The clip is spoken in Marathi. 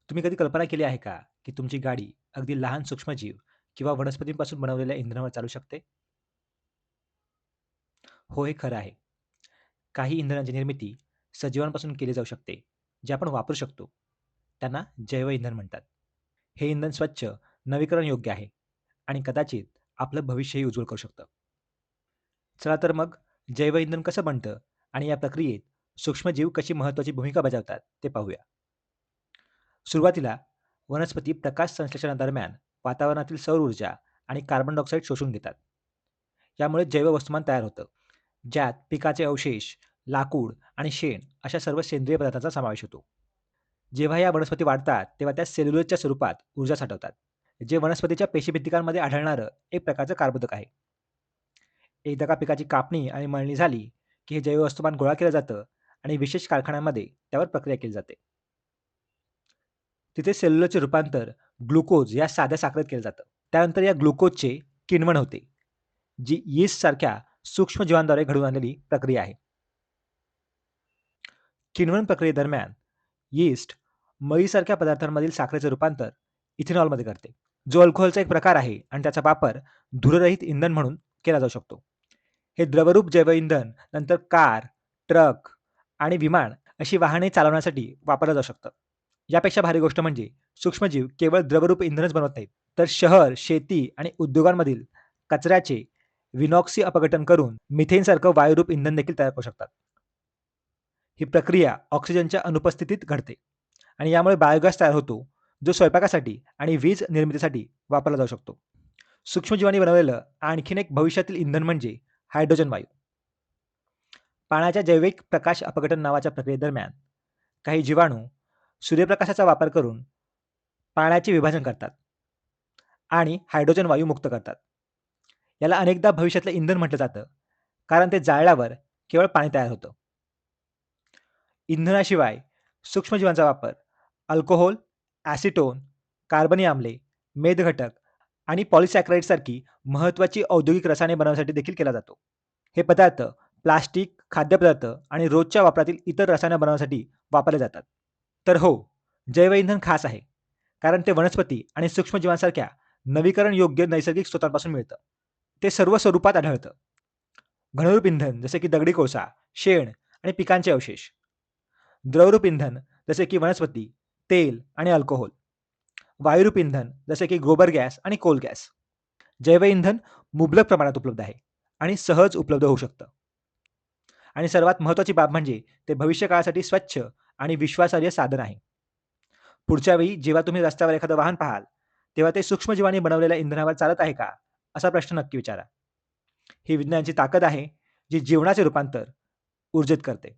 तुम्ही कधी कल्पना केली आहे का, की तुमची गाडी अगदी लहान सूक्ष्मजीव किंवा वनस्पतींपासून बनवलेल्या इंधनावर चालू शकते? हो, हे खरं आहे. काही इंधनांची निर्मिती सजीवांपासून केली जाऊ शकते, जे आपण वापरू शकतो. त्यांना जैवइंधन म्हणतात. हे इंधन स्वच्छ, नवीकरणयोग्य आहे आणि कदाचित आपलं भविष्यही उज्ज्वल करू शकतं. चला तर मग जैवइंधन कसं बनतं आणि या प्रक्रियेत सूक्ष्मजीव कशी महत्त्वाची भूमिका बजावतात ते पाहूया. सुरुवातीला वनस्पती प्रकाश संश्लेषणादरम्यान वातावरणातील सौर ऊर्जा आणि कार्बन डायऑक्साईड शोषून घेतात. यामुळे जैव वस्तुमान तयार होतं, ज्यात पिकाचे अवशेष, लाकूड आणि शेण अशा सर्व सेंद्रिय पदार्थांचा समावेश होतो. जेव्हा या वनस्पती वाढतात, तेव्हा त्या सेल्युलोजच्या स्वरूपात ऊर्जा साठवतात, जे वनस्पतीच्या पेशीभित्तिकांमध्ये आढळणारं एक प्रकारचं कर्बोदक आहे. एकदा का पिकाची कापणी आणि मळणी झाली, की हे जैव वस्तुमान गोळा केलं जातं आणि विशेष कारखान्यांमध्ये त्यावर प्रक्रिया केली जाते. तिथे सेल्युलोजचे रूपांतर ग्लुकोज या साध्या साखरेत केलं जातं. त्यानंतर या ग्लुकोजचे किण्वन होते, जी यीस्टसारख्या सूक्ष्म जीवांद्वारे घडवून आणलेली प्रक्रिया आहे. किण्वन प्रक्रियेदरम्यान यीस्ट मळीसारख्या पदार्थांमधील साखरेचे रूपांतर इथेनॉलमध्ये करते, जो अल्कोहोलचा एक प्रकार आहे आणि त्याचा वापर धूररहित इंधन म्हणून केला जाऊ शकतो. हे द्रवरूप जैवइंधन नंतर कार, ट्रक आणि विमान अशी वाहने चालवण्यासाठी वापरलं जाऊ शकतं. यापेक्षा भारी गोष्ट म्हणजे सूक्ष्मजीव केवळ द्रवरूप इंधनच बनवत नाहीत, तर शहर, शेती आणि उद्योगांमधील कचऱ्याचे विनॉक्सी अपघटन करून मिथेनसारखं वायुरूप इंधन देखील तयार करू शकतात. ही प्रक्रिया ऑक्सिजनच्या अनुपस्थितीत घडते आणि यामुळे बायोगॅस तयार होतो, जो स्वयंपाकासाठी आणि वीज निर्मितीसाठी वापरला जाऊ शकतो. सूक्ष्मजीवांनी बनवलेलं आणखीन एक भविष्यातील इंधन म्हणजे हायड्रोजन वायू. पाण्याच्या जैविक प्रकाश अपघटन नावाच्या प्रक्रियेदरम्यान काही जीवाणू सूर्यप्रकाशाचा वापर करून पाण्याचे विभाजन करतात आणि हायड्रोजन वायू मुक्त करतात. याला अनेकदा भविष्यातलं इंधन म्हटलं जातं, कारण ते जाळल्यावर केवळ पाणी तयार होतं. इंधनाशिवाय सूक्ष्मजीवांचा वापर अल्कोहोल, ॲसिटोन, कार्बनी आम्ले, मेदघटक आणि पॉलिसॅकराइड्ससारखी महत्त्वाची औद्योगिक रसायने बनवण्यासाठी देखील केला जातो. हे पदार्थ प्लास्टिक, खाद्यपदार्थ आणि रोजच्या वापरातील इतर रसायने बनवण्यासाठी वापरले जातात. तर हो, जैवइंधन खास आहे, कारण ते वनस्पती आणि सूक्ष्मजीवांसारख्या नवीकरणयोग्य नैसर्गिक स्रोतांपासून मिळतं. ते सर्व स्वरूपात आढळतं. घनरूप इंधन जसे की दगडी कोळसा, शेण आणि पिकांचे अवशेष. द्रवरूप इंधन जसे की वनस्पती, तेल आणि अल्कोहोल. वायुरूप इंधन जसे की गोबर गॅस आणि कोल गॅस. जैवइंधन मुबलक प्रमाणात उपलब्ध आहे आणि सहज उपलब्ध होऊ शकतं. आणि सर्वात महत्त्वाची बाब म्हणजे ते भविष्यकाळासाठी स्वच्छ आणि विश्वासार्ह साधन आहे. पुढच्या वेळी जेव्हा तुम्ही रस्त्यावर एखादं वाहन पाहाल, तेव्हा ते सूक्ष्मजीवांनी बनवलेल्या इंधनावर चालत आहे का? असा प्रश्न नक्की विचारा. ही विज्ञानाची ताकद आहे, जी जीवनाचे रूपांतर ऊर्जेत करते.